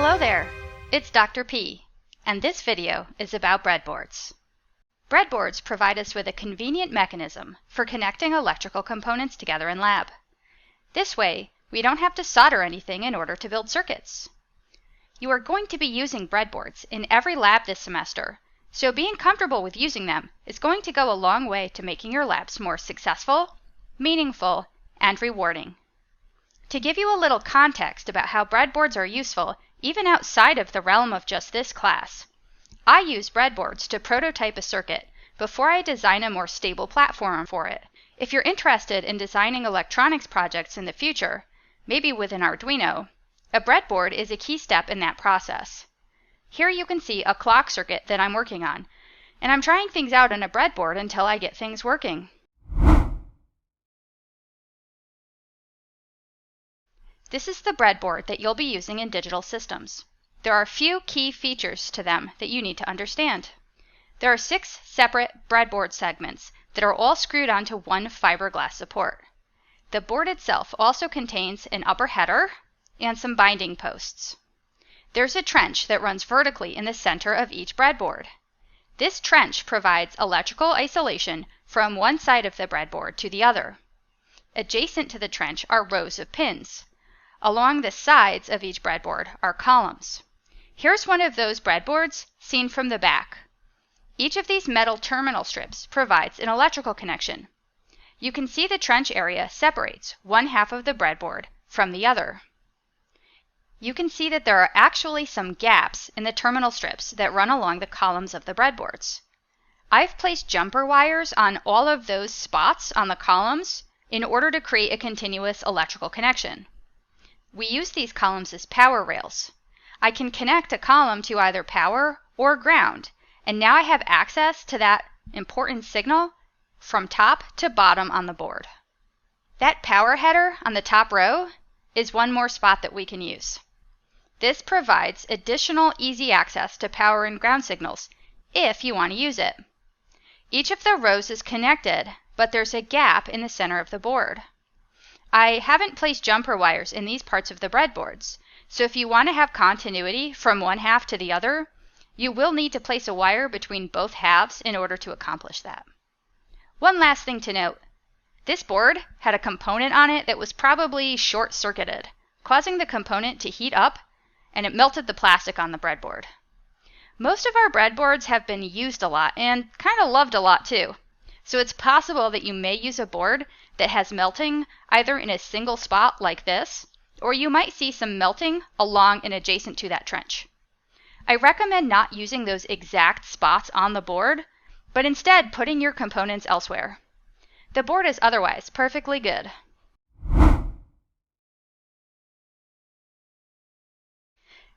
Hello there, it's Dr. P, and this video is about breadboards. Breadboards provide us with a convenient mechanism for connecting electrical components together in lab. This way, we don't have to solder anything in order to build circuits. You are going to be using breadboards in every lab this semester, so being comfortable with using them is going to go a long way to making your labs more successful, meaningful, and rewarding. To give you a little context about how breadboards are useful even outside of the realm of just this class, I use breadboards to prototype a circuit before I design a more stable platform for it. If you're interested in designing electronics projects in the future, maybe with an Arduino, a breadboard is a key step in that process. Here you can see a clock circuit that I'm working on, and I'm trying things out on a breadboard until I get things working. This is the breadboard that you'll be using in digital systems. There are a few key features to them that you need to understand. There are 6 separate breadboard segments that are all screwed onto one fiberglass support. The board itself also contains an upper header and some binding posts. There's a trench that runs vertically in the center of each breadboard. This trench provides electrical isolation from one side of the breadboard to the other. Adjacent to the trench are rows of pins. Along the sides of each breadboard are columns. Here's one of those breadboards seen from the back. Each of these metal terminal strips provides an electrical connection. You can see the trench area separates one half of the breadboard from the other. You can see that there are actually some gaps in the terminal strips that run along the columns of the breadboards. I've placed jumper wires on all of those spots on the columns in order to create a continuous electrical connection. We use these columns as power rails. I can connect a column to either power or ground, and now I have access to that important signal from top to bottom on the board. That power header on the top row is one more spot that we can use. This provides additional easy access to power and ground signals if you want to use it. Each of the rows is connected, but there's a gap in the center of the board. I haven't placed jumper wires in these parts of the breadboards, so if you want to have continuity from one half to the other, you will need to place a wire between both halves in order to accomplish that. One last thing to note, this board had a component on it that was probably short-circuited, causing the component to heat up, and it melted the plastic on the breadboard. Most of our breadboards have been used a lot and kind of loved a lot too, so it's possible that you may use a board that has melting either in a single spot like this, or you might see some melting along and adjacent to that trench. I recommend not using those exact spots on the board, but instead putting your components elsewhere. The board is otherwise perfectly good.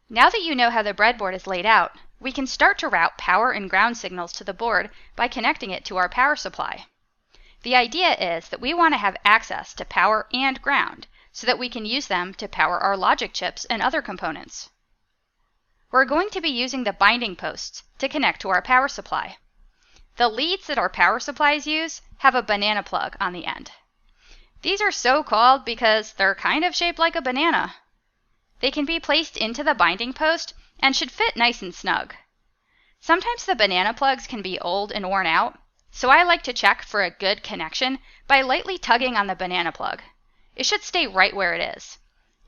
Now that you know how the breadboard is laid out, we can start to route power and ground signals to the board by connecting it to our power supply. The idea is that we want to have access to power and ground so that we can use them to power our logic chips and other components. We're going to be using the binding posts to connect to our power supply. The leads that our power supplies use have a banana plug on the end. These are so called because they're kind of shaped like a banana. They can be placed into the binding post and should fit nice and snug. Sometimes the banana plugs can be old and worn out, so I like to check for a good connection by lightly tugging on the banana plug. It should stay right where it is.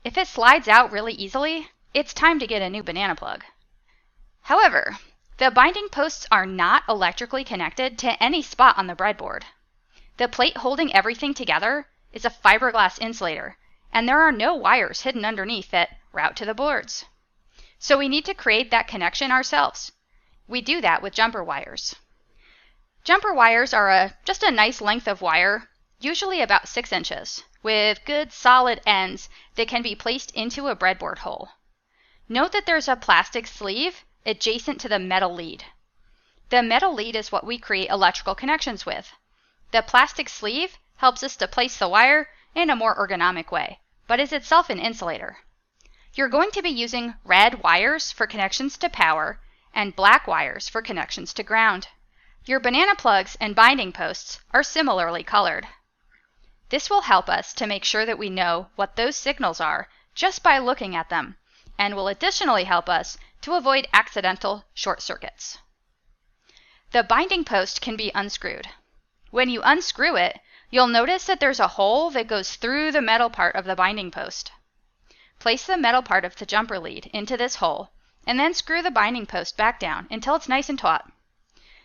If it slides out really easily, it's time to get a new banana plug. However, the binding posts are not electrically connected to any spot on the breadboard. The plate holding everything together is a fiberglass insulator, and there are no wires hidden underneath that route to the boards. So we need to create that connection ourselves. We do that with jumper wires. Jumper wires are just a nice length of wire, usually about 6 inches, with good solid ends that can be placed into a breadboard hole. Note that there's a plastic sleeve adjacent to the metal lead. The metal lead is what we create electrical connections with. The plastic sleeve helps us to place the wire in a more ergonomic way, but is itself an insulator. You're going to be using red wires for connections to power and black wires for connections to ground. Your banana plugs and binding posts are similarly colored. This will help us to make sure that we know what those signals are just by looking at them, and will additionally help us to avoid accidental short circuits. The binding post can be unscrewed. When you unscrew it, you'll notice that there's a hole that goes through the metal part of the binding post. Place the metal part of the jumper lead into this hole, and then screw the binding post back down until it's nice and taut.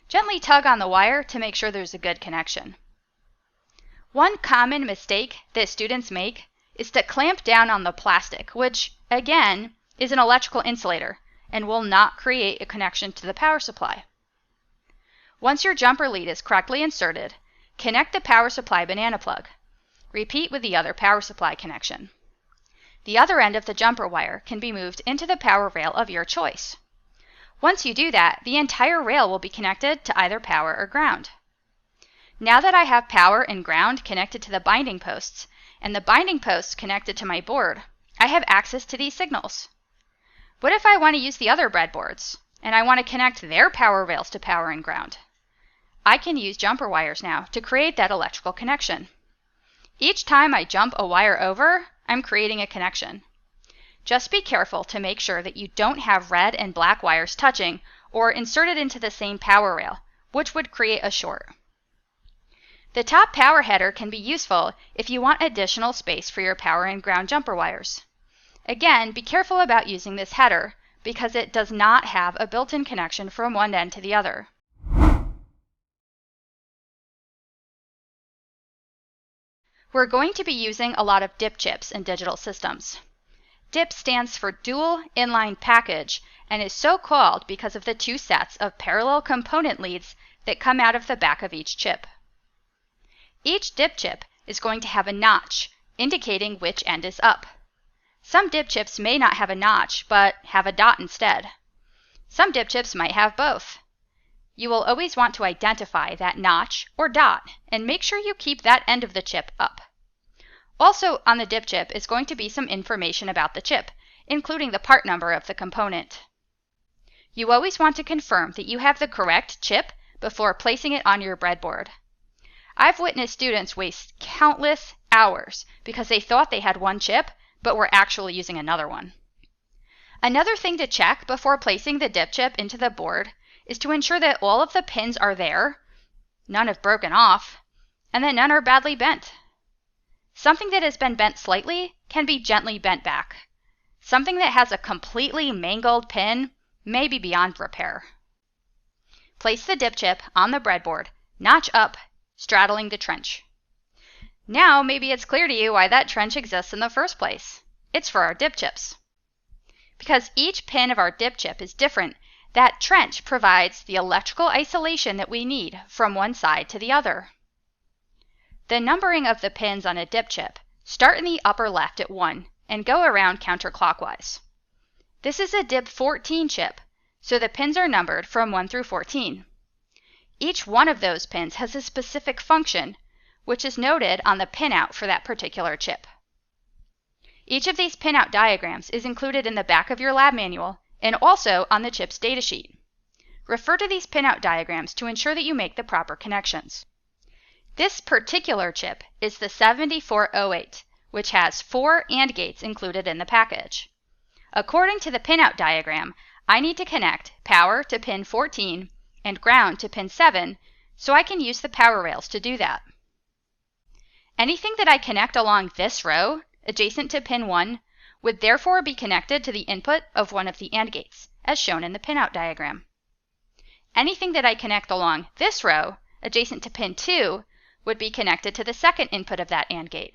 Gently tug on the wire to make sure there's a good connection. One common mistake that students make is to clamp down on the plastic, which, again, is an electrical insulator and will not create a connection to the power supply. Once your jumper lead is correctly inserted, connect the power supply banana plug. Repeat with the other power supply connection. The other end of the jumper wire can be moved into the power rail of your choice. Once you do that, the entire rail will be connected to either power or ground. Now that I have power and ground connected to the binding posts, and the binding posts connected to my board, I have access to these signals. What if I want to use the other breadboards, and I want to connect their power rails to power and ground? I can use jumper wires now to create that electrical connection. Each time I jump a wire over, I'm creating a connection. Just be careful to make sure that you don't have red and black wires touching or inserted into the same power rail, which would create a short. The top power header can be useful if you want additional space for your power and ground jumper wires. Again, be careful about using this header because it does not have a built-in connection from one end to the other. We're going to be using a lot of DIP chips in digital systems. DIP stands for Dual Inline Package and is so called because of the two sets of parallel component leads that come out of the back of each chip. Each DIP chip is going to have a notch indicating which end is up. Some DIP chips may not have a notch but have a dot instead. Some DIP chips might have both. You will always want to identify that notch or dot and make sure you keep that end of the chip up. Also on the DIP chip is going to be some information about the chip, including the part number of the component. You always want to confirm that you have the correct chip before placing it on your breadboard. I've witnessed students waste countless hours because they thought they had one chip but were actually using another one. Another thing to check before placing the DIP chip into the board is to ensure that all of the pins are there, none have broken off, and that none are badly bent. Something that has been bent slightly can be gently bent back. Something that has a completely mangled pin may be beyond repair. Place the DIP chip on the breadboard, notch up, straddling the trench. Now maybe it's clear to you why that trench exists in the first place. It's for our DIP chips. Because each pin of our DIP chip is different, that trench provides the electrical isolation that we need from one side to the other. The numbering of the pins on a DIP chip start in the upper left at 1 and go around counterclockwise. This is a DIP 14 chip, so the pins are numbered from 1 through 14. Each one of those pins has a specific function, which is noted on the pinout for that particular chip. Each of these pinout diagrams is included in the back of your lab manual and also on the chip's datasheet. Refer to these pinout diagrams to ensure that you make the proper connections. This particular chip is the 7408, which has 4 AND gates included in the package. According to the pinout diagram, I need to connect power to pin 14 and ground to pin 7, so I can use the power rails to do that. Anything that I connect along this row, adjacent to pin 1, would therefore be connected to the input of one of the AND gates, as shown in the pinout diagram. Anything that I connect along this row, adjacent to pin 2, would be connected to the second input of that AND gate.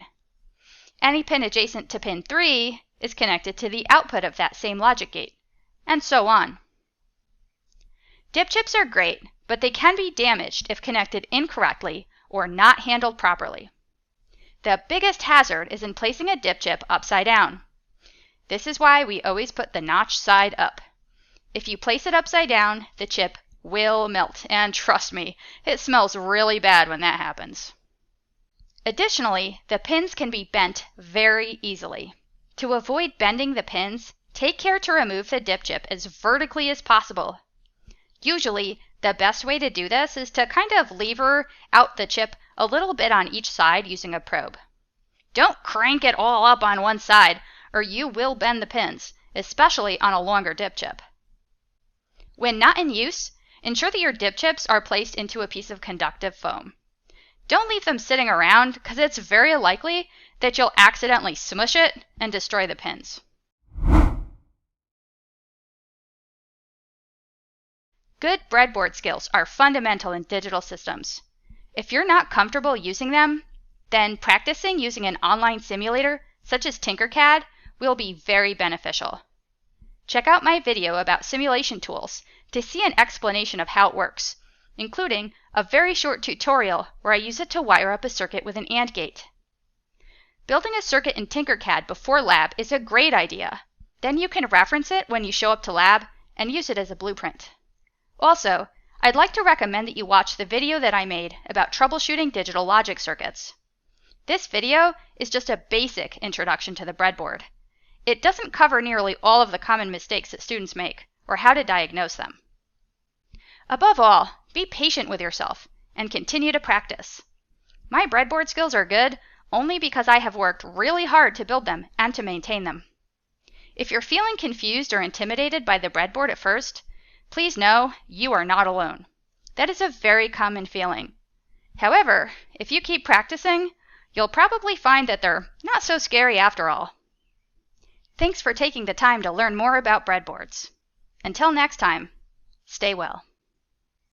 Any pin adjacent to pin 3 is connected to the output of that same logic gate, and so on. DIP chips are great, but they can be damaged if connected incorrectly or not handled properly. The biggest hazard is in placing a DIP chip upside down. This is why we always put the notch side up. If you place it upside down, the chip will melt, and trust me, it smells really bad when that happens. Additionally, the pins can be bent very easily. To avoid bending the pins, take care to remove the DIP chip as vertically as possible. Usually, the best way to do this is to kind of lever out the chip a little bit on each side using a probe. Don't crank it all up on one side, or you will bend the pins, especially on a longer dip chip. When not in use, ensure that your dip chips are placed into a piece of conductive foam. Don't leave them sitting around because it's very likely that you'll accidentally smush it and destroy the pins. Good breadboard skills are fundamental in digital systems. If you're not comfortable using them, then practicing using an online simulator such as TinkerCAD will be very beneficial. Check out my video about simulation tools to see an explanation of how it works, including a very short tutorial where I use it to wire up a circuit with an AND gate. Building a circuit in TinkerCAD before lab is a great idea. Then you can reference it when you show up to lab and use it as a blueprint. Also, I'd like to recommend that you watch the video that I made about troubleshooting digital logic circuits. This video is just a basic introduction to the breadboard. It doesn't cover nearly all of the common mistakes that students make, or how to diagnose them. Above all, be patient with yourself and continue to practice. My breadboard skills are good only because I have worked really hard to build them and to maintain them. If you're feeling confused or intimidated by the breadboard at first, please know you are not alone. That is a very common feeling. However, if you keep practicing, you'll probably find that they're not so scary after all. Thanks for taking the time to learn more about breadboards. Until next time, stay well.